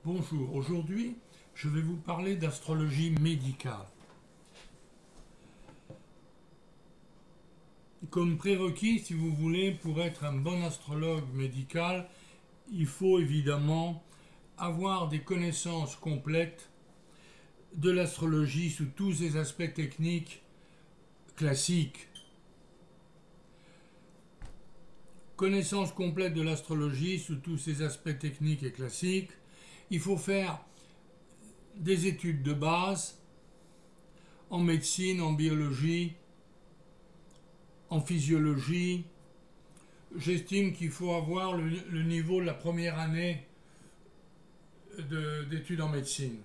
Bonjour, aujourd'hui je vais vous parler d'astrologie médicale. Comme prérequis, si vous voulez, pour être un bon astrologue médical, il faut évidemment avoir des connaissances complètes de l'astrologie sous tous ses aspects techniques classiques. Connaissance complète de l'astrologie sous tous ses aspects techniques et classiques. Il faut faire des études de base en médecine, en biologie, en physiologie. J'estime qu'il faut avoir le niveau de la première année d'études en médecine.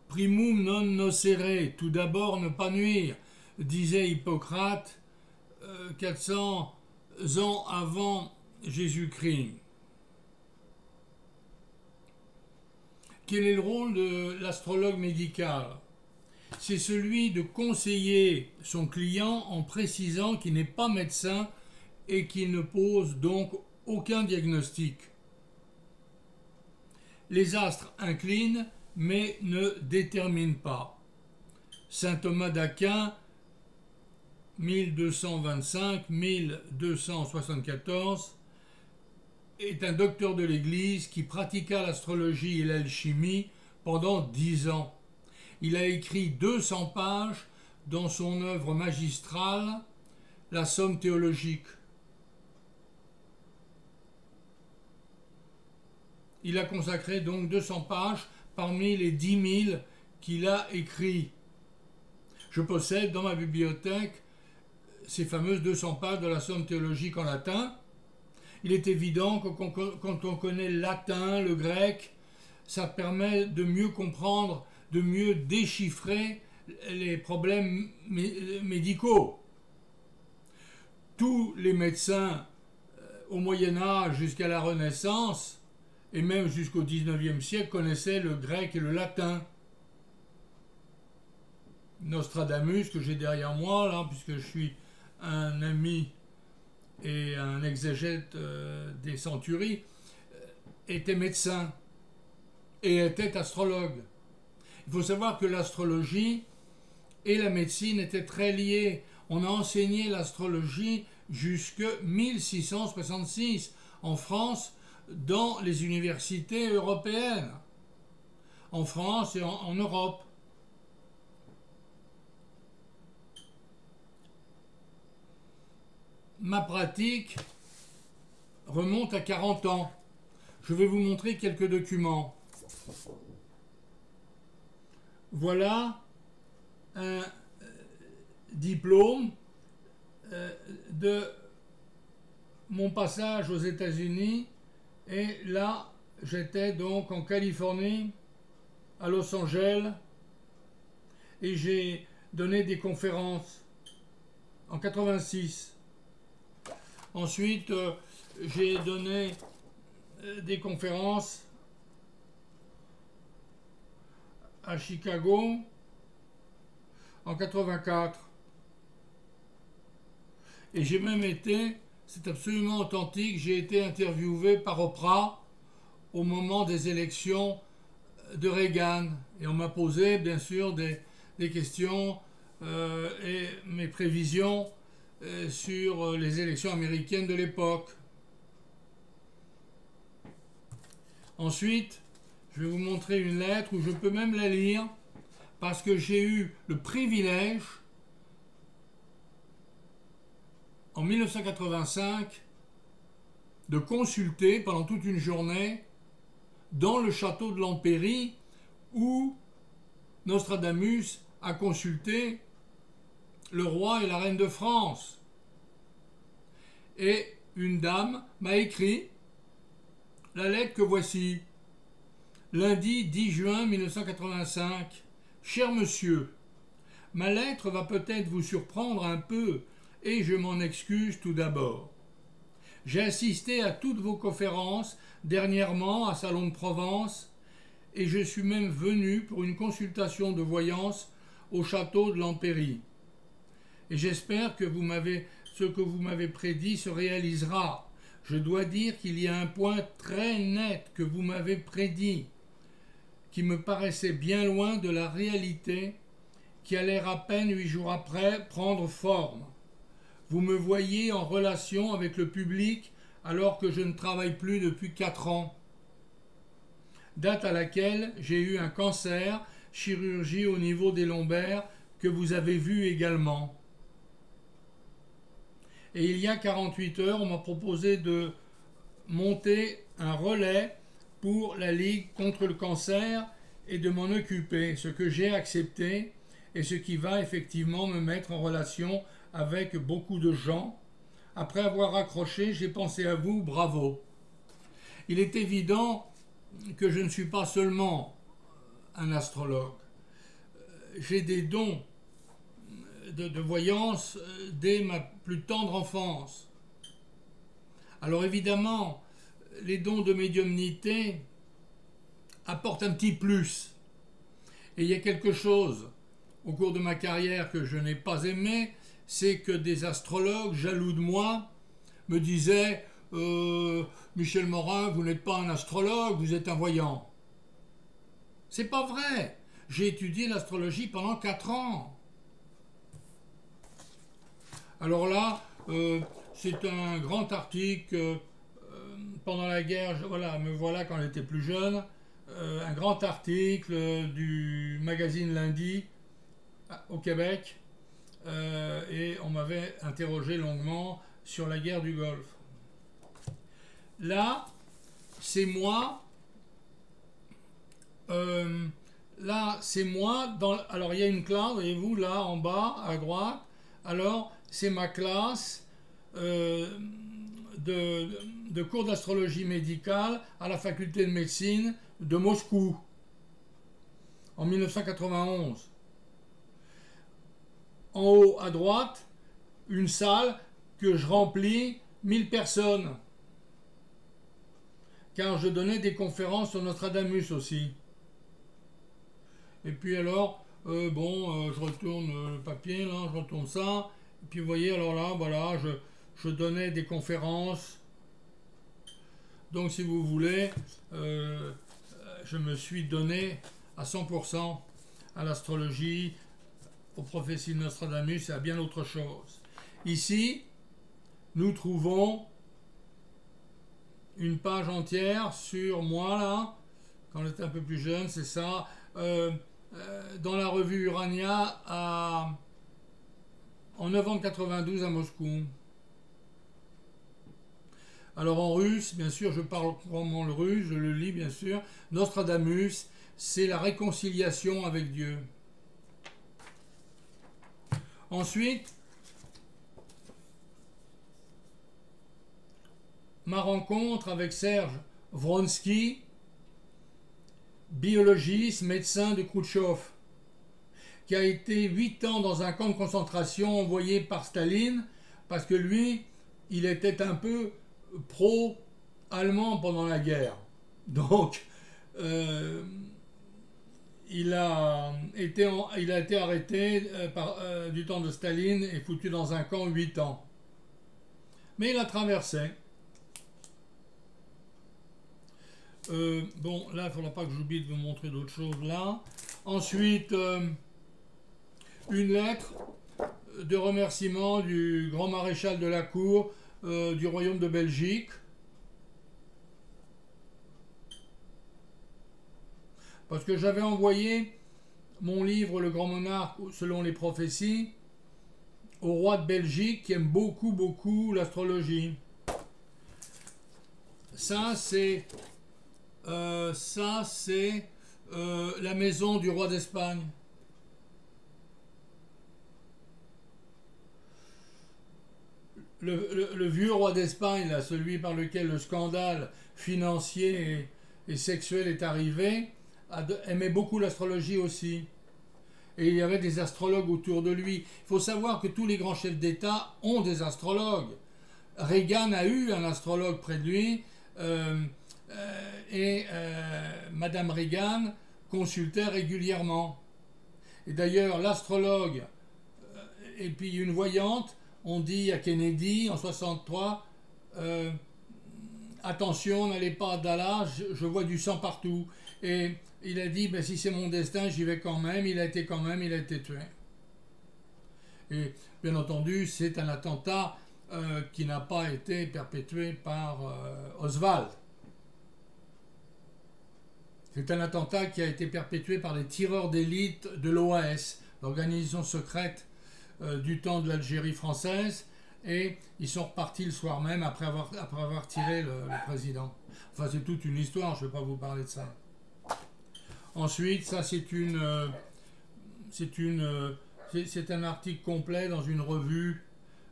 Primum non nocere, tout d'abord ne pas nuire, disait Hippocrate 400 ans avant Jésus-Christ. Quel est le rôle de l'astrologue médical? C'est celui de conseiller son client en précisant qu'il n'est pas médecin et qu'il ne pose donc aucun diagnostic. Les astres inclinent mais ne déterminent pas. Saint Thomas d'Aquin, 1225-1274, est un docteur de l'Église qui pratiqua l'astrologie et l'alchimie pendant 10 ans. Il a écrit 200 pages dans son œuvre magistrale, La Somme théologique. Il a consacré donc 200 pages parmi les 10 000 qu'il a écrits. Je possède dans ma bibliothèque ces fameuses 200 pages de la Somme théologique en latin. Il est évident que quand on connaît le latin, le grec, ça permet de mieux comprendre, de mieux déchiffrer les problèmes médicaux. Tous les médecins au Moyen-Âge jusqu'à la Renaissance, et même jusqu'au XIXe siècle, connaissaient le grec et le latin. Nostradamus, que j'ai derrière moi, là, puisque je suis un ami et un exégète des centuries, était médecin et était astrologue. Il faut savoir que l'astrologie et la médecine étaient très liées. On a enseigné l'astrologie jusque 1666 en France dans les universités européennes, en France et en Europe. Ma pratique remonte à 40 ans. Je vais vous montrer quelques documents. Voilà un diplôme de mon passage aux États-Unis, et là j'étais donc en Californie, à Los Angeles, et j'ai donné des conférences en 86. Ensuite, j'ai donné des conférences à Chicago en 84. Et j'ai même été, c'est absolument authentique, j'ai été interviewé par Oprah au moment des élections de Reagan. Et on m'a posé, bien sûr, des questions et mes prévisions sur les élections américaines de l'époque. Ensuite, je vais vous montrer une lettre où je peux même la lire parce que j'ai eu le privilège en 1985 de consulter pendant toute une journée dans le château de Lampéry où Nostradamus a consulté le roi et la reine de France. Et une dame m'a écrit la lettre que voici. Lundi 10 juin 1985. Cher monsieur, ma lettre va peut-être vous surprendre un peu et je m'en excuse tout d'abord. J'ai assisté à toutes vos conférences dernièrement à Salon de Provence et je suis même venu pour une consultation de voyance au château de Lampéry. Et j'espère que ce que vous m'avez prédit se réalisera. je dois dire qu'il y a un point très net que vous m'avez prédit, qui me paraissait bien loin de la réalité, qui allait à peine 8 jours après prendre forme. Vous me voyez en relation avec le public alors que je ne travaille plus depuis 4 ans, date à laquelle j'ai eu un cancer, chirurgie au niveau des lombaires, que vous avez vu également. Et il y a 48 heures, on m'a proposé de monter un relais pour la Ligue contre le cancer et de m'en occuper, ce que j'ai accepté et ce qui va effectivement me mettre en relation avec beaucoup de gens. Après avoir accroché, j'ai pensé à vous, bravo. Il est évident que je ne suis pas seulement un astrologue. J'ai des dons de voyance dès ma plus tendre enfance. Alors évidemment, les dons de médiumnité apportent un petit plus. Et il y a quelque chose au cours de ma carrière que je n'ai pas aimé, c'est que des astrologues jaloux de moi me disaient Michel Morin, vous n'êtes pas un astrologue, vous êtes un voyant. C'est pas vrai. J'ai étudié l'astrologie pendant 4 ans. Alors là, c'est un grand article pendant la guerre, voilà, me voilà quand j'étais plus jeune, un grand article du magazine Lundi au Québec, et on m'avait interrogé longuement sur la guerre du Golfe. Là, c'est moi. Alors, il y a une classe, voyez-vous, là, en bas, à droite. Alors, c'est ma classe de cours d'astrologie médicale à la faculté de médecine de Moscou, en 1991. En haut, à droite, une salle que je remplis 1000 personnes. Car je donnais des conférences sur Nostradamus aussi. Et puis alors, je retourne le papier, là, je retourne ça. Et puis vous voyez, alors là, voilà, je donnais des conférences. Donc si vous voulez, je me suis donné à 100% à l'astrologie, aux prophéties de Nostradamus et à bien autre chose. Ici, nous trouvons une page entière sur moi, là, quand j'étais un peu plus jeune, c'est ça, dans la revue Urania en novembre 92 à Moscou. Alors en russe, bien sûr, je parle couramment le russe, je le lis bien sûr. Nostradamus, c'est la réconciliation avec Dieu. Ensuite, ma rencontre avec Serge Vronsky, biologiste, médecin de Khrouchtchev, qui a été 8 ans dans un camp de concentration envoyé par Staline, parce que lui, il était un peu pro-allemand pendant la guerre. Donc, il a été arrêté du temps de Staline et foutu dans un camp 8 ans. Mais il a traversé. Là, il ne faudra pas que j'oublie de vous montrer d'autres choses là. Ensuite, une lettre de remerciement du grand maréchal de la cour du royaume de Belgique. Parce que j'avais envoyé mon livre Le Grand Monarque selon les prophéties au roi de Belgique qui aime beaucoup, beaucoup l'astrologie. Ça, c'est la maison du roi d'Espagne. Le vieux roi d'Espagne, là, celui par lequel le scandale financier et sexuel est arrivé, aimait beaucoup l'astrologie aussi. Et il y avait des astrologues autour de lui. Il faut savoir que tous les grands chefs d'État ont des astrologues. Reagan a eu un astrologue près de lui, Madame Reagan consultait régulièrement. Et d'ailleurs, l'astrologue et puis une voyante ont dit à Kennedy en 63, attention, n'allez pas à Dallas, je vois du sang partout. Et il a dit, ben, si c'est mon destin, j'y vais quand même. Il a été tué. Et bien entendu, c'est un attentat qui n'a pas été perpétué par Oswald. C'est un attentat qui a été perpétué par les tireurs d'élite de l'OAS, l'organisation secrète du temps de l'Algérie française, et ils sont repartis le soir même après avoir tiré le président. Enfin, c'est toute une histoire, je ne vais pas vous parler de ça. Ensuite, ça c'est un article complet dans une revue,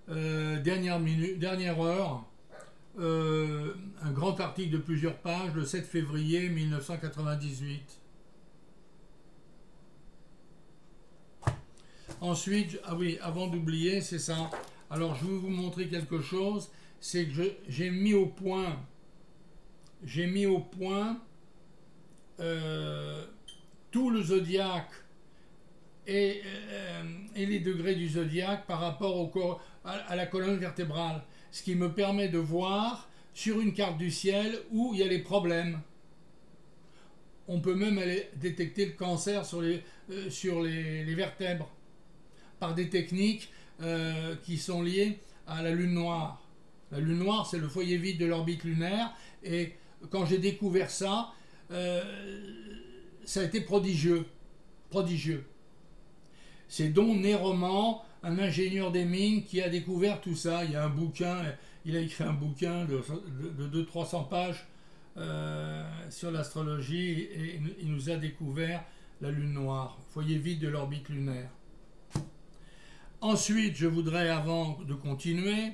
dernière heure, un grand article de plusieurs pages, le 7 février 1998. Ensuite, ah oui, avant d'oublier, c'est ça. Alors, je vais vous montrer quelque chose, c'est que j'ai mis au point tout le zodiaque et les degrés du zodiaque par rapport à la colonne vertébrale, ce qui me permet de voir sur une carte du ciel où il y a les problèmes. On peut même aller détecter le cancer sur les vertèbres par des techniques qui sont liées à la lune noire. La lune noire, c'est le foyer vide de l'orbite lunaire, et quand j'ai découvert ça, ça a été prodigieux. C'est Don Néroman, un ingénieur des mines, qui a découvert tout ça. Il y a un bouquin, il a écrit un bouquin de 200-300 pages sur l'astrologie, et il nous a découvert la lune noire, foyer vide de l'orbite lunaire. Ensuite, je voudrais, avant de continuer,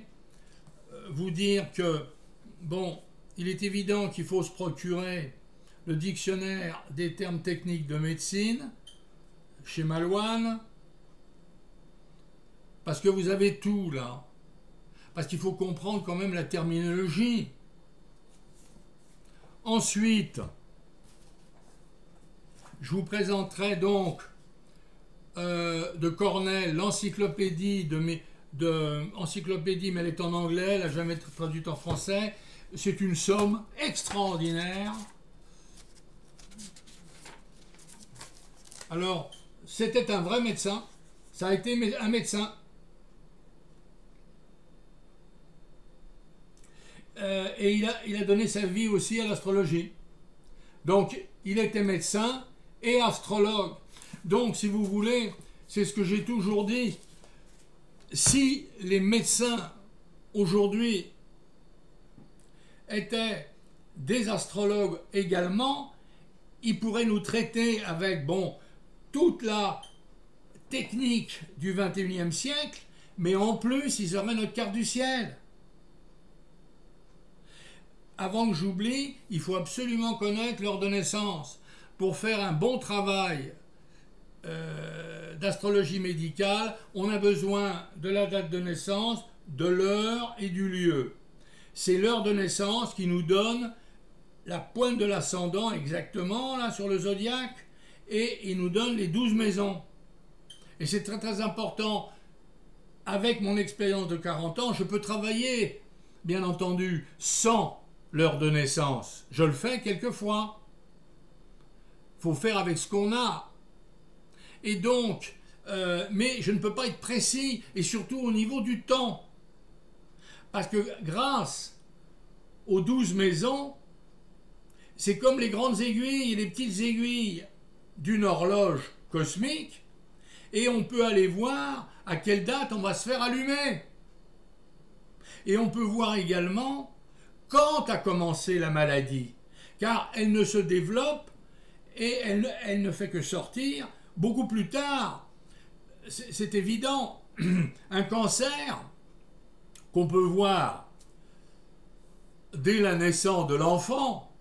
vous dire que, bon, il est évident qu'il faut se procurer le dictionnaire des termes techniques de médecine chez Malouane, parce que vous avez tout là, parce qu'il faut comprendre quand même la terminologie. Ensuite, je vous présenterai donc de Cornell l'encyclopédie encyclopédie, mais elle est en anglais, elle n'a jamais été traduite en français. C'est une somme extraordinaire. Alors, c'était un vrai médecin, ça a été un médecin. Et il a donné sa vie aussi à l'astrologie. Donc, il était médecin et astrologue. Donc, si vous voulez, c'est ce que j'ai toujours dit. Si les médecins, aujourd'hui, étaient des astrologues également, ils pourraient nous traiter avec, bon, toute la technique du 21e siècle, mais en plus, ils auraient notre carte du ciel. Avant que j'oublie, il faut absolument connaître l'heure de naissance. Pour faire un bon travail d'astrologie médicale, on a besoin de la date de naissance, de l'heure et du lieu. C'est l'heure de naissance qui nous donne la pointe de l'ascendant exactement là sur le zodiaque, et il nous donne les 12 maisons. Et c'est très très important. Avec mon expérience de 40 ans, je peux travailler, bien entendu, sans l'heure de naissance. Je le fais quelquefois. Il faut faire avec ce qu'on a. Et donc, mais je ne peux pas être précis, et surtout au niveau du temps. Parce que grâce aux 12 maisons, c'est comme les grandes aiguilles et les petites aiguilles d'une horloge cosmique, et on peut aller voir à quelle date on va se faire allumer. Et on peut voir également quand a commencé la maladie, car elle ne se développe et elle ne fait que sortir beaucoup plus tard. C'est évident. Un cancer qu'on peut voir dès la naissance de l'enfant,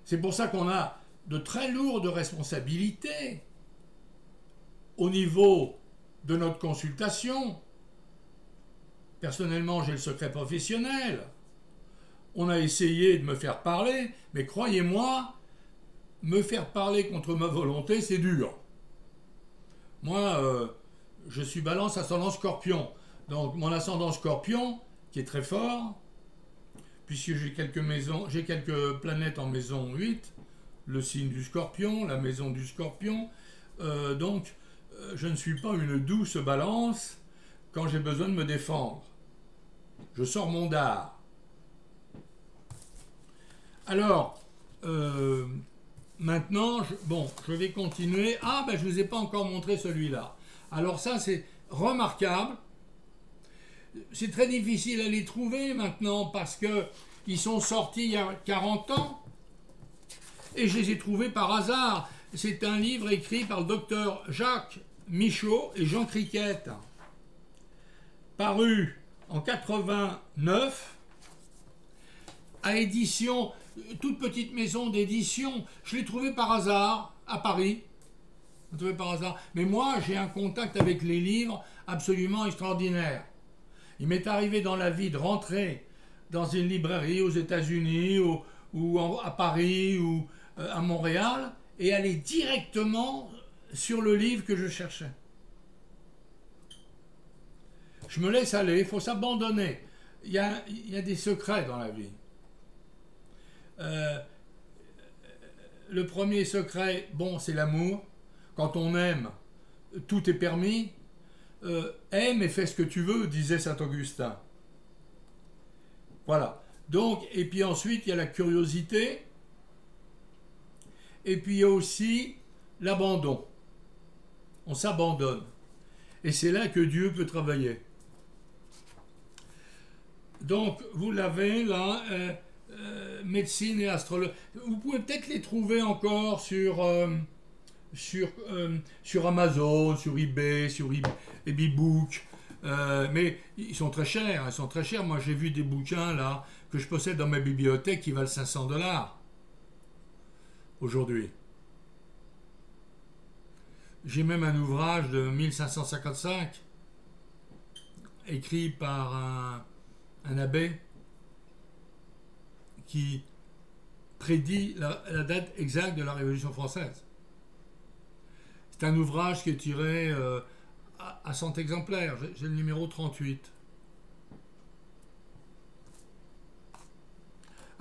c'est pour ça qu'on a de très lourdes responsabilités au niveau de notre consultation. Personnellement, j'ai le secret professionnel. On a essayé de me faire parler, mais croyez-moi, me faire parler contre ma volonté, c'est dur. Moi, je suis balance ascendant scorpion. Donc mon ascendant scorpion, qui est très fort, puisque j'ai quelques maisons, j'ai quelques planètes en maison 8, le signe du Scorpion, la maison du Scorpion. Donc, je ne suis pas une douce balance quand j'ai besoin de me défendre. Je sors mon dard. Alors, maintenant, je vais continuer. Ah, ben je ne vous ai pas encore montré celui-là. Alors ça, c'est remarquable. C'est très difficile à les trouver maintenant parce qu'ils sont sortis il y a 40 ans. Et je les ai trouvés par hasard. C'est un livre écrit par le docteur Jacques Michaud et Jean Criquette, paru en 89, à édition, toute petite maison d'édition. Je l'ai trouvé par hasard à Paris. Je l'ai trouvé par hasard. Mais moi, j'ai un contact avec les livres absolument extraordinaire. Il m'est arrivé dans la vie de rentrer dans une librairie aux États-Unis à Paris ou à Montréal et aller directement sur le livre que je cherchais. Je me laisse aller, il faut s'abandonner. Il y a des secrets dans la vie. Le premier secret, c'est l'amour. Quand on aime, tout est permis. Aime et fais ce que tu veux, disait saint Augustin. Voilà. Donc, et puis ensuite, il y a la curiosité. Et puis il y a aussi l'abandon. On s'abandonne. Et c'est là que Dieu peut travailler. Donc, vous l'avez là, médecine et astrologie. Vous pouvez peut-être les trouver encore sur Amazon, sur eBay, sur eBook. Mais ils sont très chers. Ils sont très chers. Moi, j'ai vu des bouquins là que je possède dans ma bibliothèque qui valent $500 aujourd'hui. J'ai même un ouvrage de 1555 écrit par un abbé qui prédit la date exacte de la Révolution française. C'est un ouvrage qui est tiré à 100 exemplaires. J'ai le numéro 38.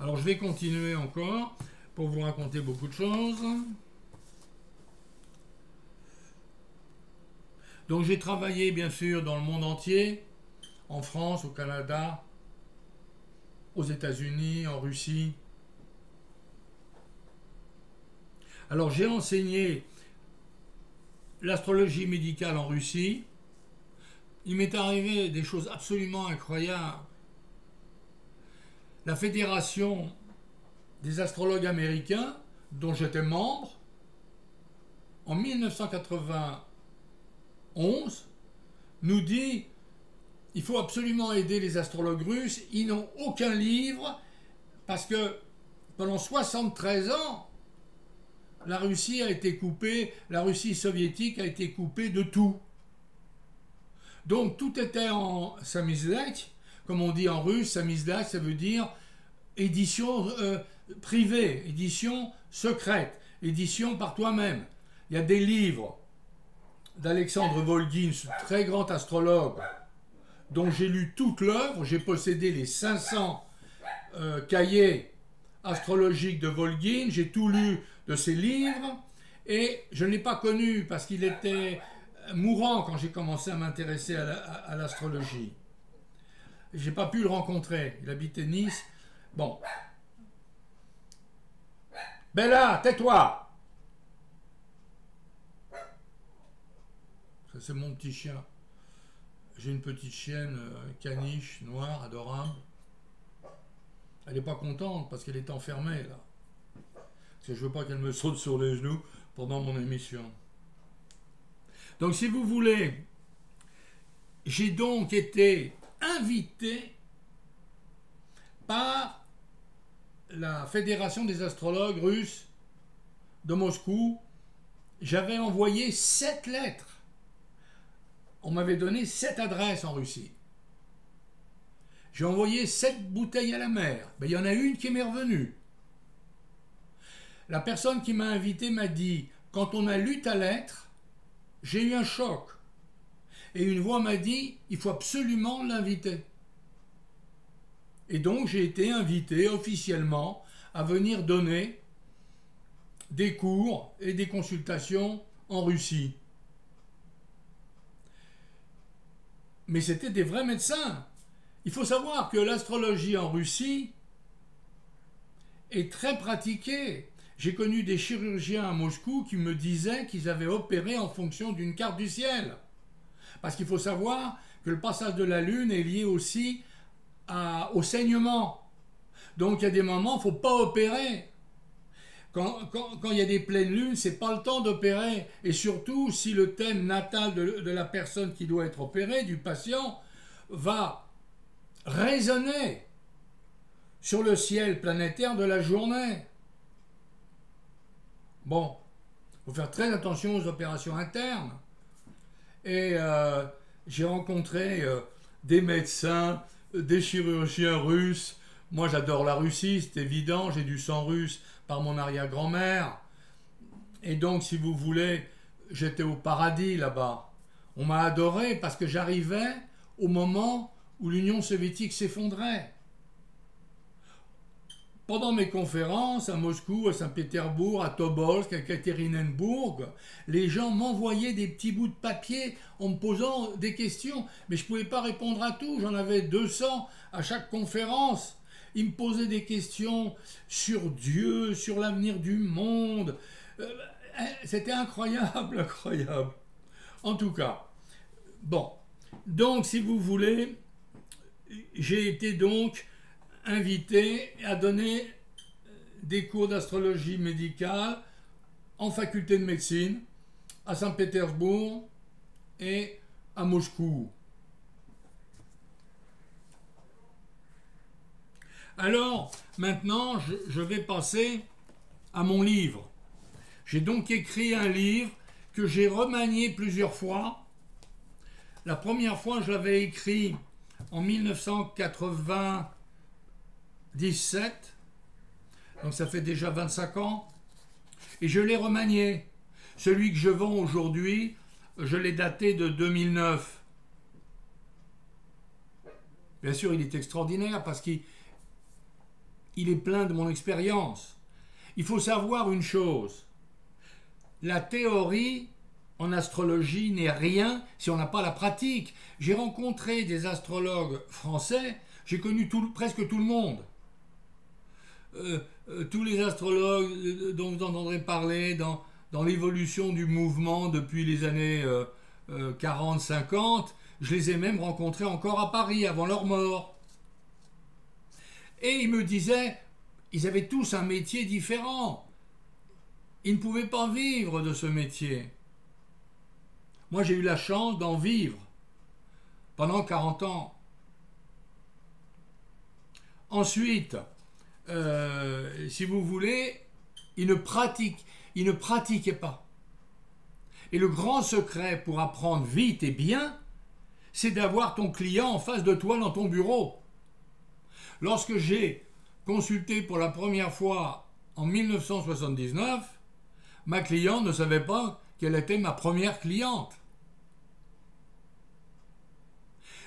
Alors je vais continuer encore pour vous raconter beaucoup de choses. Donc j'ai travaillé bien sûr dans le monde entier, en France, au Canada, aux États-Unis, en Russie. Alors j'ai enseigné l'astrologie médicale en Russie. Il m'est arrivé des choses absolument incroyables. La Fédération des astrologues américains, dont j'étais membre, en 1991, nous dit il faut absolument aider les astrologues russes. Ils n'ont aucun livre parce que pendant 73 ans, la Russie a été coupée, la Russie soviétique a été coupée de tout. Donc tout était en samizdat, comme on dit en russe. Samizdat, ça veut dire édition privée, édition secrète, édition par toi-même. Il y a des livres d'Alexandre Volgin, ce très grand astrologue, dont j'ai lu toute l'œuvre. J'ai possédé les 500 cahiers astrologiques de Volgin, j'ai tout lu de ses livres, et je ne l'ai pas connu parce qu'il était mourant quand j'ai commencé à m'intéresser à l'astrologie. J'ai pas pu le rencontrer, il habitait Nice. Bon. Bella, tais-toi! Ça, c'est mon petit chien. J'ai une petite chienne caniche, noire, adorable. Elle n'est pas contente parce qu'elle est enfermée, là. Parce que je veux pas qu'elle me saute sur les genoux pendant mon émission. Donc, si vous voulez, j'ai donc été invité par la Fédération des astrologues russes de Moscou. J'avais envoyé 7 lettres. On m'avait donné 7 adresses en Russie. J'ai envoyé 7 bouteilles à la mer. Ben, il y en a une qui m'est revenue. La personne qui m'a invité m'a dit, quand on a lu ta lettre, j'ai eu un choc. Et une voix m'a dit, il faut absolument l'inviter. Et donc j'ai été invité officiellement à venir donner des cours et des consultations en Russie. Mais c'était des vrais médecins. Il faut savoir que l'astrologie en Russie est très pratiquée. J'ai connu des chirurgiens à Moscou qui me disaient qu'ils avaient opéré en fonction d'une carte du ciel. Parce qu'il faut savoir que le passage de la Lune est lié aussi au saignement. Donc il y a des moments, il ne faut pas opérer. Quand il y a des pleines lunes, ce n'est pas le temps d'opérer. Et surtout, si le thème natal de la personne qui doit être opérée, du patient, va résonner sur le ciel planétaire de la journée. Bon, il faut faire très attention aux opérations internes. Et j'ai rencontré des médecins, des chirurgiens russes. Moi, j'adore la Russie, c'est évident. J'ai du sang russe par mon arrière-grand-mère. Et donc, si vous voulez, j'étais au paradis là-bas. On m'a adoré parce que j'arrivais au moment où l'Union soviétique s'effondrait. Pendant mes conférences à Moscou, à Saint-Pétersbourg, à Tobolsk, à Ekaterinenburg, les gens m'envoyaient des petits bouts de papier en me posant des questions. Mais je ne pouvais pas répondre à tout, j'en avais 200 à chaque conférence. Ils me posaient des questions sur Dieu, sur l'avenir du monde. C'était incroyable, incroyable. En tout cas, bon. Donc, si vous voulez, j'ai été donc invité à donner des cours d'astrologie médicale en faculté de médecine à Saint-Pétersbourg et à Moscou. Alors, maintenant, je vais passer à mon livre. J'ai donc écrit un livre que j'ai remanié plusieurs fois. La première fois, je l'avais écrit en 1997, donc ça fait déjà 25 ans, et je l'ai remanié. Celui que je vends aujourd'hui, je l'ai daté de 2009. Bien sûr, il est extraordinaire parce qu'il est plein de mon expérience. Il faut savoir une chose, la théorie en astrologie n'est rien si on n'a pas la pratique. J'ai rencontré des astrologues français, j'ai connu presque tout le monde. Tous les astrologues dont vous entendrez parler dans l'évolution du mouvement depuis les années 40-50, je les ai même rencontrés encore à Paris avant leur mort. Et ils me disaient, ils avaient tous un métier différent. Ils ne pouvaient pas vivre de ce métier. Moi, j'ai eu la chance d'en vivre pendant 40 ans. Ensuite, si vous voulez, ils ne pratiquaient pas. Et le grand secret pour apprendre vite et bien, c'est d'avoir ton client en face de toi dans ton bureau. Lorsque j'ai consulté pour la première fois en 1979, ma cliente ne savait pas quelle était ma première cliente.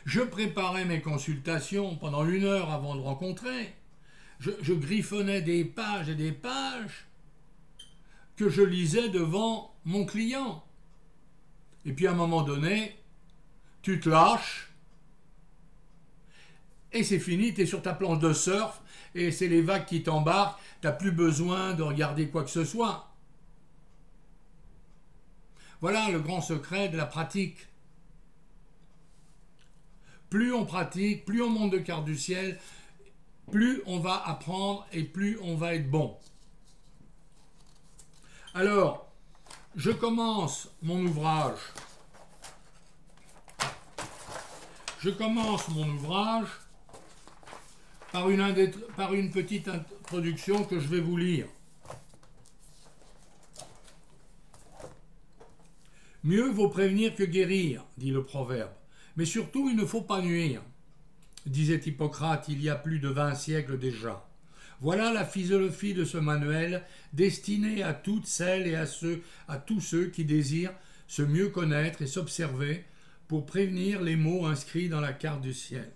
Je préparais mes consultations pendant 1 heure avant de rencontrer. Je griffonnais des pages et des pages que je lisais devant mon client. Et puis à un moment donné, tu te lâches et c'est fini, tu es sur ta planche de surf et c'est les vagues qui t'embarquent, tu n'as plus besoin de regarder quoi que ce soit. Voilà le grand secret de la pratique. Plus on pratique, plus on monte de carte du ciel, plus on va apprendre et plus on va être bon. Alors, je commence mon ouvrage. Par une petite introduction que je vais vous lire. Mieux vaut prévenir que guérir, dit le proverbe. Mais surtout, il ne faut pas nuire, disait Hippocrate il y a plus de 20 siècles déjà. Voilà la philosophie de ce manuel, destiné à toutes celles et à tous ceux qui désirent se mieux connaître et s'observer pour prévenir les maux inscrits dans la carte du ciel.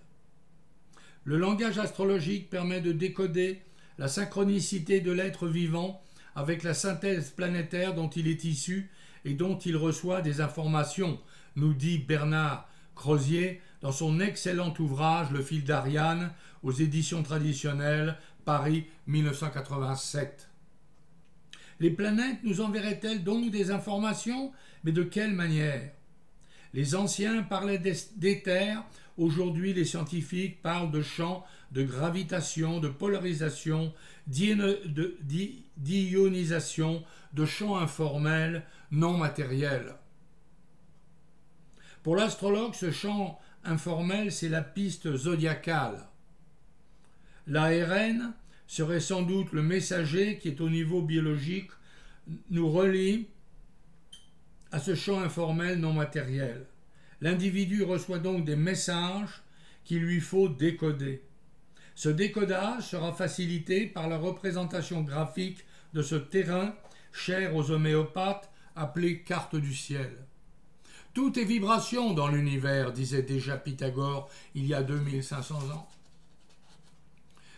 Le langage astrologique permet de décoder la synchronicité de l'être vivant avec la synthèse planétaire dont il est issu et dont il reçoit des informations, nous dit Bernard Crozier dans son excellent ouvrage Le fil d'Ariane aux éditions traditionnelles, Paris 1987. Les planètes nous enverraient-elles donc des informations? Mais de quelle manière? Les anciens parlaient d'éther, aujourd'hui les scientifiques parlent de champs, de gravitation, de polarisation, d'ionisation, de champs informels, non matériels. Pour l'astrologue, ce champ informel, c'est la piste zodiacale. L'ARN serait sans doute le messager qui est au niveau biologique, nous relie à ce champ informel non matériel. L'individu reçoit donc des messages qu'il lui faut décoder. Ce décodage sera facilité par la représentation graphique de ce terrain cher aux homéopathes appelé carte du ciel. Tout est vibration dans l'univers, disait déjà Pythagore il y a 2500 ans.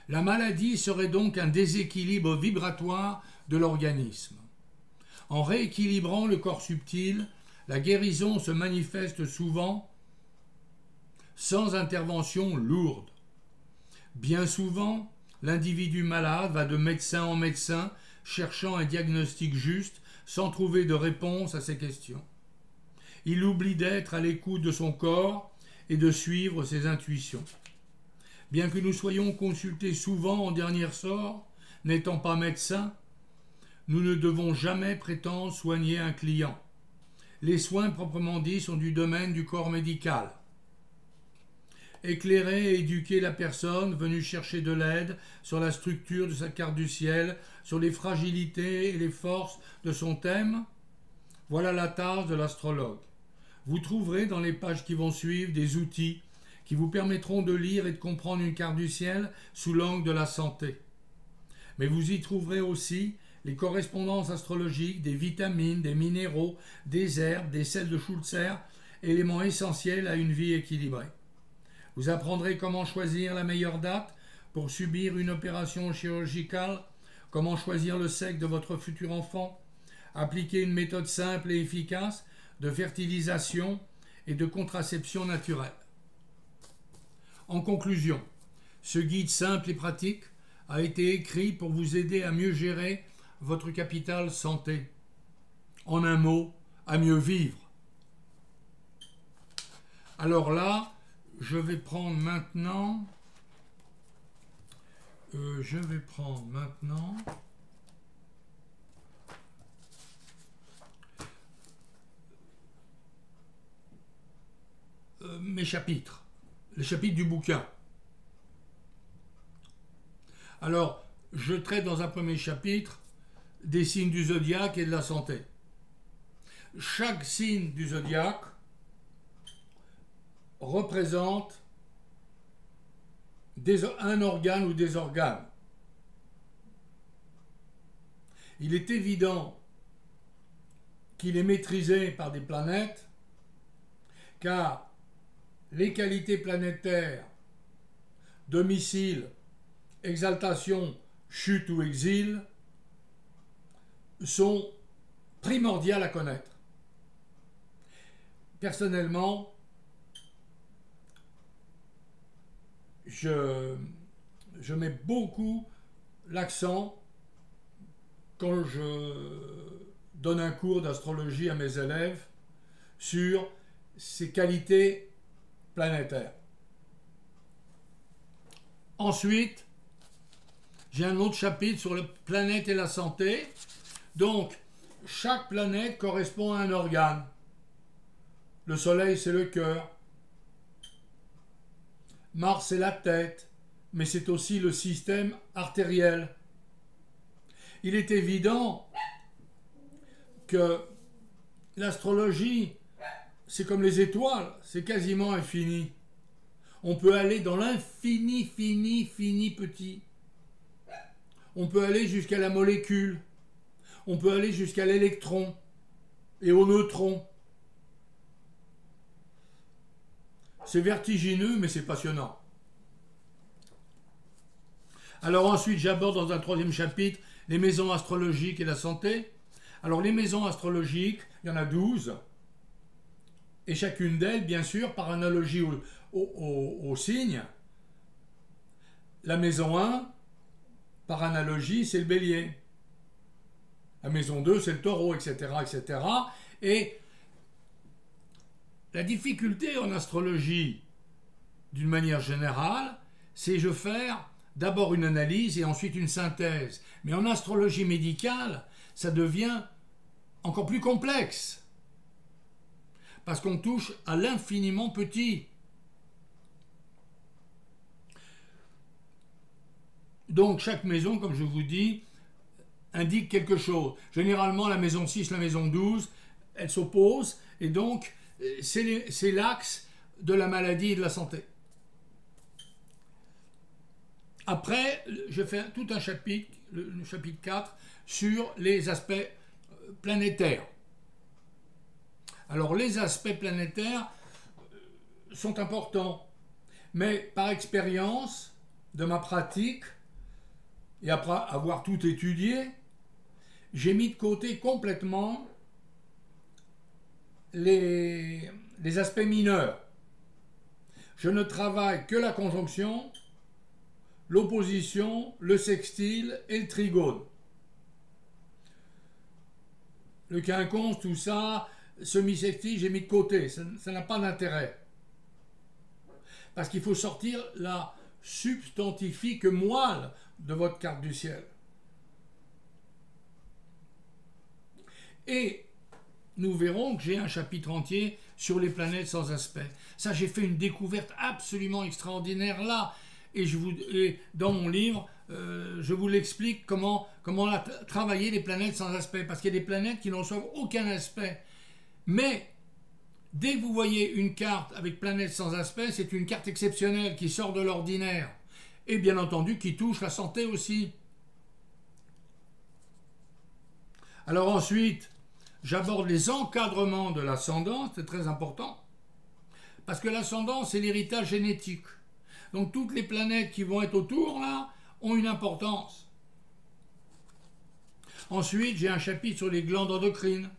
La maladie serait donc un déséquilibre vibratoire de l'organisme. En rééquilibrant le corps subtil, la guérison se manifeste souvent sans intervention lourde. Bien souvent, l'individu malade va de médecin en médecin, cherchant un diagnostic juste, sans trouver de réponse à ses questions. Il oublie d'être à l'écoute de son corps et de suivre ses intuitions. Bien que nous soyons consultés souvent en dernier ressort, n'étant pas médecins, nous ne devons jamais prétendre soigner un client. Les soins proprement dits sont du domaine du corps médical. Éclairer et éduquer la personne venue chercher de l'aide sur la structure de sa carte du ciel, sur les fragilités et les forces de son thème, voilà la tâche de l'astrologue. Vous trouverez dans les pages qui vont suivre des outils qui vous permettront de lire et de comprendre une carte du ciel sous l'angle de la santé. Mais vous y trouverez aussi les correspondances astrologiques des vitamines, des minéraux, des herbes, des sels de Schulzer, éléments essentiels à une vie équilibrée. Vous apprendrez comment choisir la meilleure date pour subir une opération chirurgicale, comment choisir le sexe de votre futur enfant, appliquer une méthode simple et efficace de fertilisation et de contraception naturelle. En conclusion, ce guide simple et pratique a été écrit pour vous aider à mieux gérer votre capital santé. En un mot, à mieux vivre. Alors là, je vais prendre maintenant mes chapitres, les chapitres du bouquin. Alors, je traite dans un premier chapitre des signes du zodiaque et de la santé. Chaque signe du zodiaque représente un organe ou des organes. Il est évident qu'il est maîtrisé par des planètes, car les qualités planétaires, domicile, exaltation, chute ou exil, sont primordiales à connaître. Personnellement, je mets beaucoup l'accent quand je donne un cours d'astrologie à mes élèves sur ces qualités planétaires. Ensuite, j'ai un autre chapitre sur la planète et la santé. Donc, chaque planète correspond à un organe. Le Soleil, c'est le cœur. Mars, c'est la tête, mais c'est aussi le système artériel. Il est évident que l'astrologie, c'est comme les étoiles, c'est quasiment infini. On peut aller dans l'infini, fini petit. On peut aller jusqu'à la molécule. On peut aller jusqu'à l'électron et au neutron. C'est vertigineux, mais c'est passionnant. Alors ensuite, j'aborde dans un troisième chapitre les maisons astrologiques et la santé. Alors les maisons astrologiques, il y en a 12, et chacune d'elles, bien sûr, par analogie au signe. La maison 1, par analogie, c'est le bélier. La maison 2, c'est le taureau, etc., etc. Et la difficulté en astrologie, d'une manière générale, c'est de faire d'abord une analyse et ensuite une synthèse. Mais en astrologie médicale, ça devient encore plus complexe. Parce qu'on touche à l'infiniment petit. Donc chaque maison, comme je vous dis, indique quelque chose. Généralement, la maison 6, la maison 12, elles s'opposent, et donc c'est l'axe de la maladie et de la santé. Après, je fais tout un chapitre, le chapitre 4, sur les aspects planétaires. Alors les aspects planétaires sont importants, mais par expérience de ma pratique, et après avoir tout étudié, j'ai mis de côté complètement les aspects mineurs. Je ne travaille que la conjonction, l'opposition, le sextile et le trigone. Le quinconce, tout ça, semi-sextile, j'ai mis de côté. Ça n'a pas d'intérêt. Parce qu'il faut sortir la substantifique moelle de votre carte du ciel. Et nous verrons que j'ai un chapitre entier sur les planètes sans aspect. Ça, j'ai fait une découverte absolument extraordinaire là. Et dans mon livre, je vous l'explique comment travailler les planètes sans aspect. Parce qu'il y a des planètes qui n'en reçoivent aucun aspect. Mais dès que vous voyez une carte avec planète sans aspect, c'est une carte exceptionnelle qui sort de l'ordinaire. Et bien entendu, qui touche la santé aussi. Alors ensuite, j'aborde les encadrements de l'ascendant, c'est très important. Parce que l'ascendant, c'est l'héritage génétique. Donc toutes les planètes qui vont être autour, là, ont une importance. Ensuite, j'ai un chapitre sur les glandes endocrines.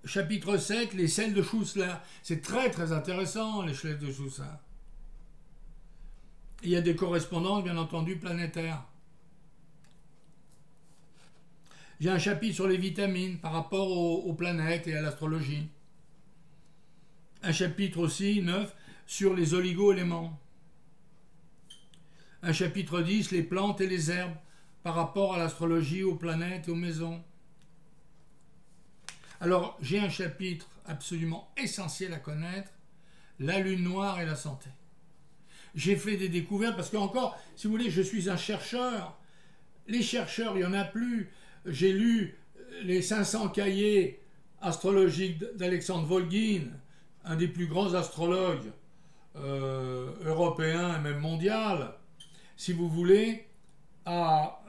Chapitre 7, les selles de Schussler. C'est très très intéressant, les selles de Schussler. Il y a des correspondances, bien entendu, planétaires. J'ai un chapitre sur les vitamines par rapport aux planètes et à l'astrologie. Un chapitre aussi, 9, sur les oligo-éléments. Un chapitre 10, les plantes et les herbes par rapport à l'astrologie, aux planètes et aux maisons. Alors, j'ai un chapitre absolument essentiel à connaître, la lune noire et la santé. J'ai fait des découvertes parce que encore, si vous voulez, je suis un chercheur. Les chercheurs, il n'y en a plus. J'ai lu les 500 cahiers astrologiques d'Alexandre Volgin, un des plus grands astrologues européens et même mondial, si vous voulez, à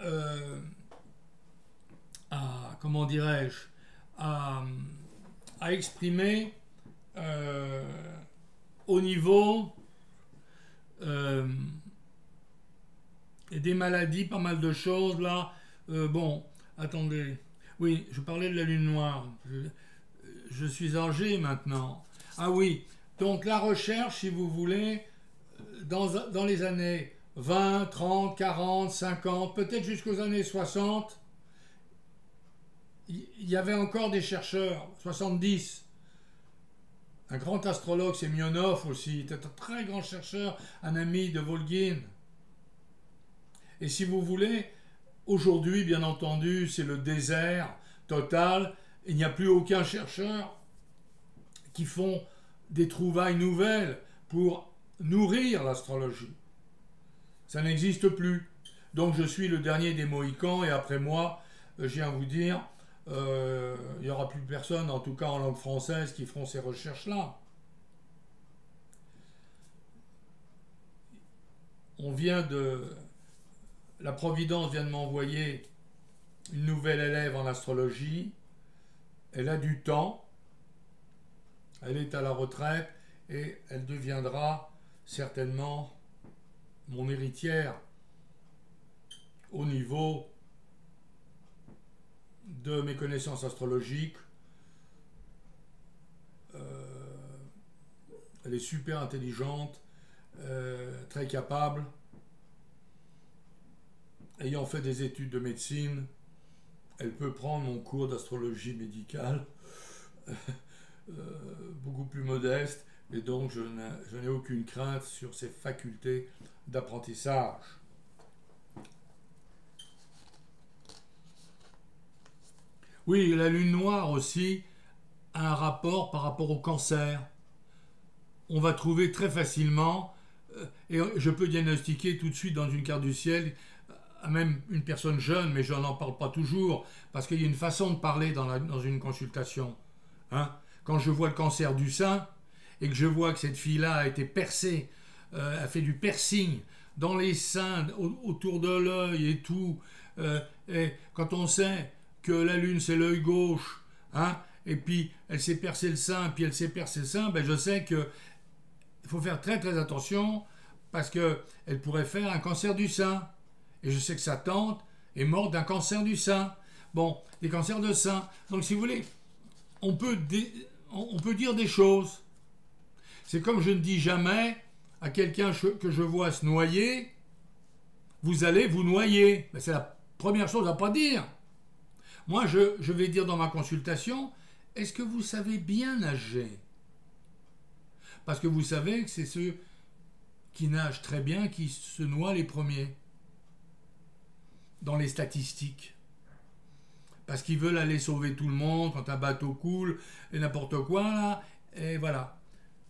comment dirais-je, à exprimer au niveau des maladies, pas mal de choses là. Bon, attendez. Oui, je parlais de la lune noire. Je suis âgé maintenant. Ah oui, donc la recherche, si vous voulez, dans les années 20, 30, 40, 50, peut-être jusqu'aux années 60, il y avait encore des chercheurs, 70. Un grand astrologue, c'est Semyonov aussi, était un très grand chercheur, un ami de Volgin. Et si vous voulez, aujourd'hui, bien entendu, c'est le désert total. Il n'y a plus aucun chercheur qui font des trouvailles nouvelles pour nourrir l'astrologie. Ça n'existe plus. Donc je suis le dernier des Mohicans et après moi, je viens vous dire, il n'y aura plus personne, en tout cas en langue française, qui feront ces recherches-là. La Providence vient de m'envoyer une nouvelle élève en astrologie. Elle a du temps. Elle est à la retraite et elle deviendra certainement mon héritière au niveau de mes connaissances astrologiques. Elle est super intelligente, très capable, ayant fait des études de médecine. Elle peut prendre mon cours d'astrologie médicale, beaucoup plus modeste, et donc je n'ai aucune crainte sur ses facultés d'apprentissage. Oui, la lune noire aussi a un rapport par rapport au cancer. On va trouver très facilement, et je peux diagnostiquer tout de suite dans une carte du ciel, même une personne jeune, mais je n'en parle pas toujours, parce qu'il y a une façon de parler dans une consultation. Hein? Quand je vois le cancer du sein, et que je vois que cette fille-là a été percée, a fait du piercing dans les seins, autour de l'œil et tout, et quand on sait que la lune c'est l'œil gauche, hein, et puis elle s'est percé le sein, puis elle s'est percé le sein, ben je sais que il faut faire très très attention, parce qu'elle pourrait faire un cancer du sein. Et je sais que sa tante est morte d'un cancer du sein. Bon, des cancers de sein. Donc si vous voulez, on peut dire des choses. C'est comme je ne dis jamais à quelqu'un que je vois se noyer, vous allez vous noyer. Ben, c'est la première chose à ne pas dire. Moi, je vais dire dans ma consultation, est-ce que vous savez bien nager? Parce que vous savez que c'est ceux qui nagent très bien qui se noient les premiers dans les statistiques. Parce qu'ils veulent aller sauver tout le monde quand un bateau coule et n'importe quoi, là, et voilà.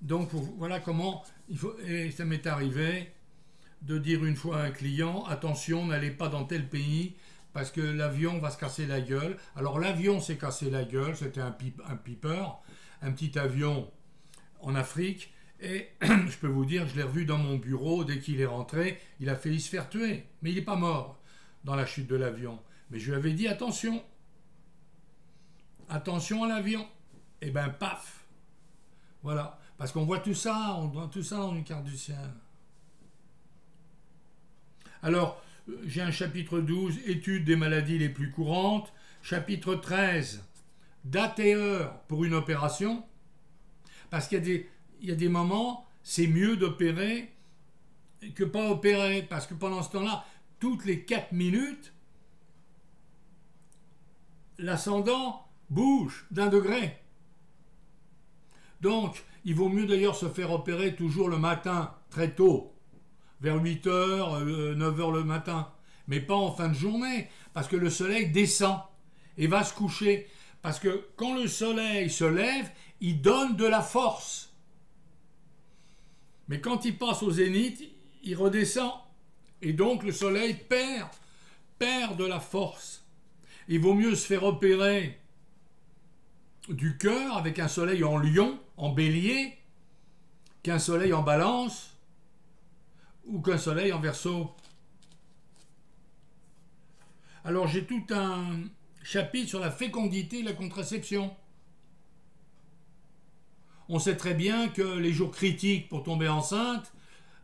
Donc voilà comment il faut. Et ça m'est arrivé de dire une fois à un client, attention, n'allez pas dans tel pays parce que l'avion va se casser la gueule. Alors l'avion s'est cassé la gueule, c'était un Piper, un petit avion en Afrique, et je peux vous dire, je l'ai revu dans mon bureau, dès qu'il est rentré, il a failli se faire tuer, mais il n'est pas mort dans la chute de l'avion. Mais je lui avais dit, attention à l'avion. Et ben paf. Voilà. Parce qu'on voit tout ça, on voit tout ça dans une carte du ciel. Alors, j'ai un chapitre 12, études des maladies les plus courantes. Chapitre 13, date et heure pour une opération. Parce qu'il y a des moments, c'est mieux d'opérer que pas opérer. Parce que pendant ce temps-là, toutes les 4 minutes, l'ascendant bouge d'1 degré. Donc, il vaut mieux d'ailleurs se faire opérer toujours le matin, très tôt, vers 8h, 9h le matin, mais pas en fin de journée, parce que le soleil descend et va se coucher. Parce que quand le soleil se lève, il donne de la force. Mais quand il passe au zénith, il redescend. Et donc le soleil perd de la force. Il vaut mieux se faire opérer du cœur avec un soleil en lion, en bélier, qu'un soleil en balance ou qu'un soleil en verseau. Alors j'ai tout un chapitre sur la fécondité et la contraception. On sait très bien que les jours critiques pour tomber enceinte,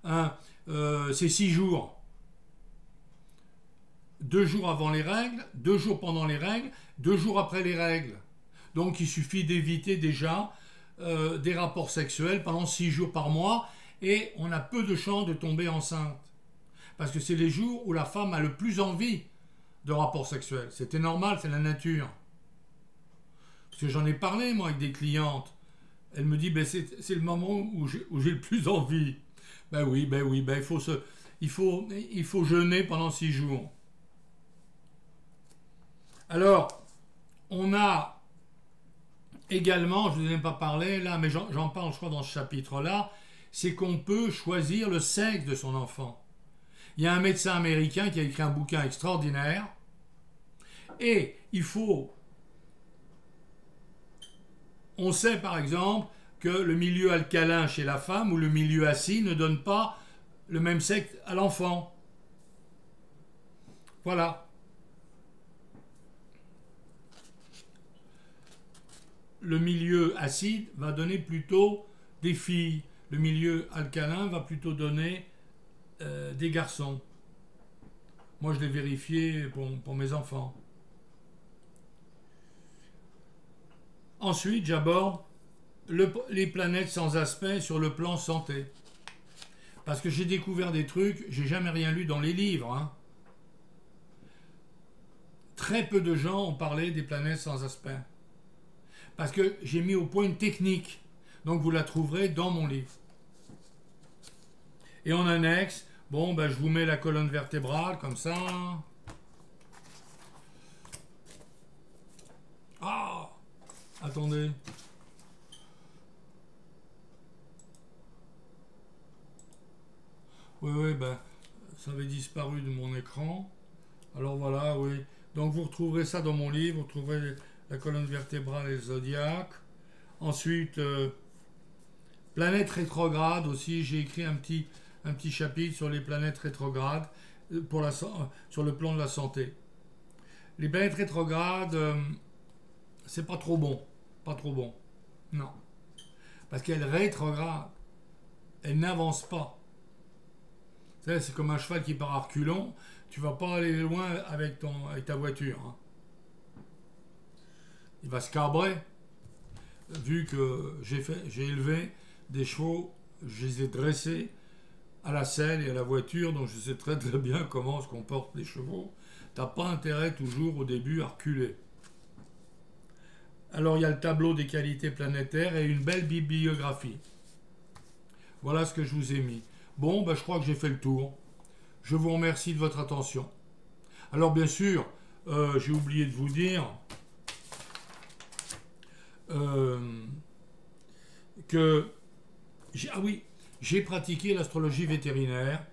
hein, c'est 6 jours. 2 jours avant les règles, 2 jours pendant les règles, 2 jours après les règles. Donc il suffit d'éviter déjà des rapports sexuels pendant 6 jours par mois et on a peu de chances de tomber enceinte. Parce que c'est les jours où la femme a le plus envie de rapports sexuels. C'était normal, c'est la nature. Parce que j'en ai parlé moi avec des clientes. Elle me dit, ben, c'est le moment où j'ai le plus envie. Ben oui, il faut jeûner pendant 6 jours. Alors, on a également, je ne vous en ai pas parlé là, mais j'en parle je crois dans ce chapitre-là, c'est qu'on peut choisir le sexe de son enfant. Il y a un médecin américain qui a écrit un bouquin extraordinaire, et on sait par exemple que le milieu alcalin chez la femme ou le milieu acide ne donne pas le même sexe à l'enfant. Voilà. Le milieu acide va donner plutôt des filles. Le milieu alcalin va plutôt donner des garçons. Moi, je l'ai vérifié pour mes enfants. Ensuite, j'aborde les planètes sans aspect sur le plan santé. Parce que j'ai découvert des trucs, j'ai jamais rien lu dans les livres. Hein. Très peu de gens ont parlé des planètes sans aspect. Parce que j'ai mis au point une technique. Donc vous la trouverez dans mon livre. Et en annexe, bon, ben, je vous mets la colonne vertébrale, comme ça. Ah, attendez. Oui, ben, ça avait disparu de mon écran. Alors voilà, oui. Donc vous retrouverez ça dans mon livre, vous trouverez la colonne vertébrale et le zodiaque. Ensuite, planètes rétrogrades aussi, j'ai écrit un petit chapitre sur les planètes rétrogrades sur le plan de la santé. Les planètes rétrogrades, c'est pas trop bon. Pas trop bon. Non. Parce qu'elles rétrogradent. Elles n'avancent pas. C'est comme un cheval qui part à reculons. Tu vas pas aller loin avec ta voiture. Hein. Il va se cabrer. Vu que j'ai élevé des chevaux, je les ai dressés à la selle et à la voiture, donc je sais très très bien comment se comportent les chevaux. T'as pas intérêt toujours au début à reculer. Alors il y a le tableau des qualités planétaires et une belle bibliographie. Voilà ce que je vous ai mis. Bon, ben, je crois que j'ai fait le tour. Je vous remercie de votre attention. Alors bien sûr, j'ai oublié de vous dire que j'ai pratiqué l'astrologie vétérinaire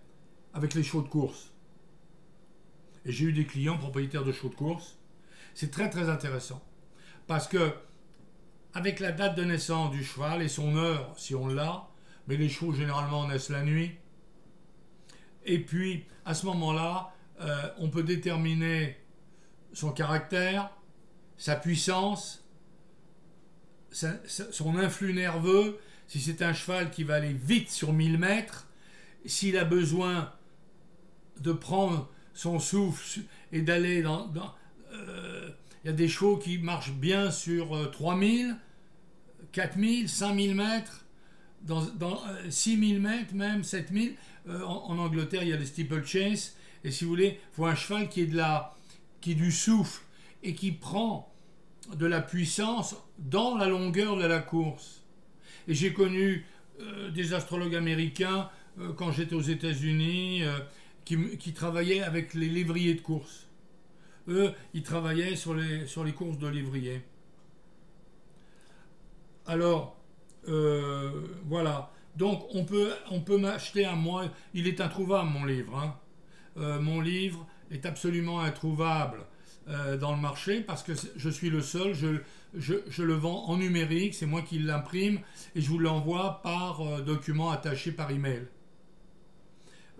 avec les chevaux de course. Et j'ai eu des clients propriétaires de chevaux de course. C'est très très intéressant. Parce que avec la date de naissance du cheval et son heure, si on l'a, mais les chevaux généralement naissent la nuit. Et puis, à ce moment-là, on peut déterminer son caractère, sa puissance, son influx nerveux, si c'est un cheval qui va aller vite sur 1000 mètres, s'il a besoin de prendre son souffle et d'aller il y a des chevaux qui marchent bien sur 3000, 4000, 5000 mètres, dans 6000 mètres même, 7000. En Angleterre, il y a les steeplechase. Et si vous voulez, il faut un cheval qui est du souffle et qui prend de la puissance dans la longueur de la course. Et j'ai connu des astrologues américains quand j'étais aux États-Unis qui travaillaient avec les lévriers de course. Eux, ils travaillaient sur les courses de lévriers. Alors, voilà. Donc, on peut m'acheter un mois. Il est introuvable, mon livre. Hein. Mon livre est absolument introuvable dans le marché parce que je suis le seul. Je le vends en numérique. C'est moi qui l'imprime et je vous l'envoie par document attaché par email.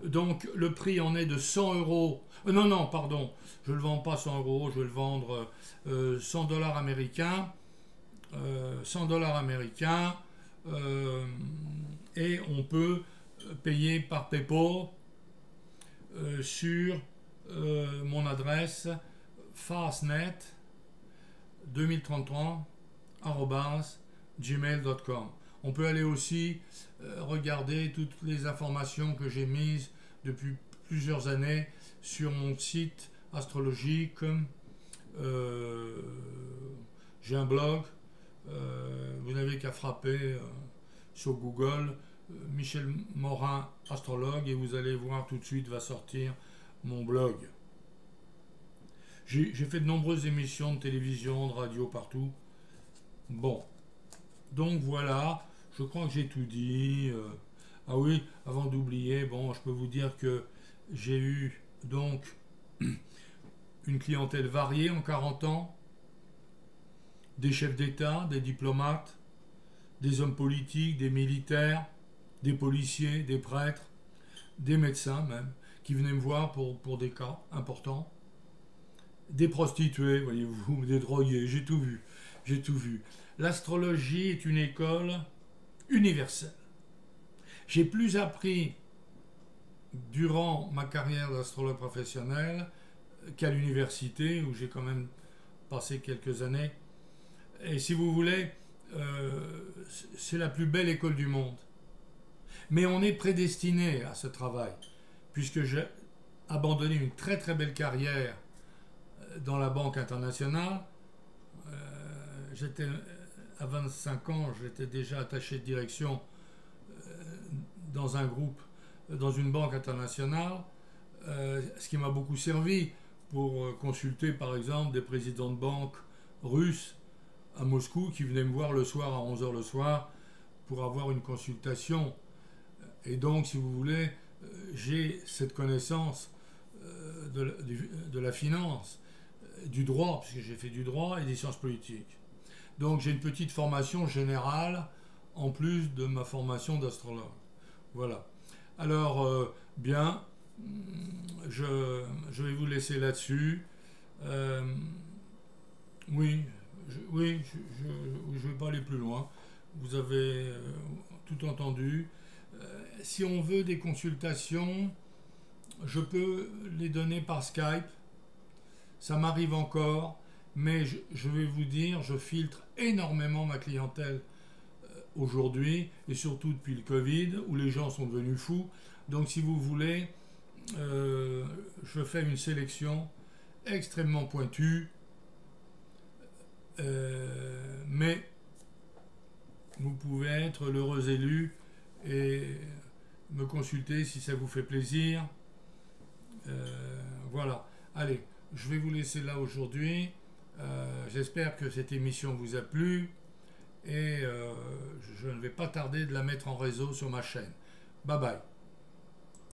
Donc, le prix en est de 100 euros. Non, pardon. Je ne le vends pas 100 euros. Je vais le vendre 100 dollars américains. 100 dollars américains. Et on peut payer par PayPal sur mon adresse fastnet 2033@gmail.com. On peut aller aussi regarder toutes les informations que j'ai mises depuis plusieurs années sur mon site astrologique. J'ai un blog. Vous n'avez qu'à frapper sur Google Michel Morin astrologue et vous allez voir tout de suite va sortir mon blog. J'ai fait de nombreuses émissions de télévision, de radio, partout. Bon, donc voilà, je crois que j'ai tout dit. Ah oui, avant d'oublier, bon, je peux vous dire que j'ai eu donc une clientèle variée en 40 ans. Des chefs d'État, des diplomates, des hommes politiques, des militaires, des policiers, des prêtres, des médecins même, qui venaient me voir pour des cas importants, des prostituées, voyez-vous, des drogués, j'ai tout vu, j'ai tout vu. L'astrologie est une école universelle. J'ai plus appris durant ma carrière d'astrologue professionnel qu'à l'université, où j'ai quand même passé quelques années. Et si vous voulez, c'est la plus belle école du monde. Mais on est prédestiné à ce travail, puisque j'ai abandonné une très très belle carrière dans la Banque internationale. J'étais à 25 ans, j'étais déjà attaché de direction dans un groupe, dans une banque internationale, ce qui m'a beaucoup servi pour consulter par exemple des présidents de banque russes à Moscou qui venaient me voir le soir à 11 heures le soir pour avoir une consultation. Et donc, si vous voulez, j'ai cette connaissance de la finance, du droit, puisque j'ai fait du droit et des sciences politiques. Donc j'ai une petite formation générale en plus de ma formation d'astrologue. Voilà. Alors, bien, je vais vous laisser là-dessus. Oui, je ne vais pas aller plus loin. Vous avez tout entendu. Si on veut des consultations, je peux les donner par Skype. Ça m'arrive encore, mais je vais vous dire, je filtre énormément ma clientèle aujourd'hui, et surtout depuis le Covid, où les gens sont devenus fous. Donc si vous voulez, je fais une sélection extrêmement pointue, mais vous pouvez être l'heureux élu et me consulter si ça vous fait plaisir. Voilà. Allez, je vais vous laisser là aujourd'hui. J'espère que cette émission vous a plu et je ne vais pas tarder de la mettre en réseau sur ma chaîne. Bye bye.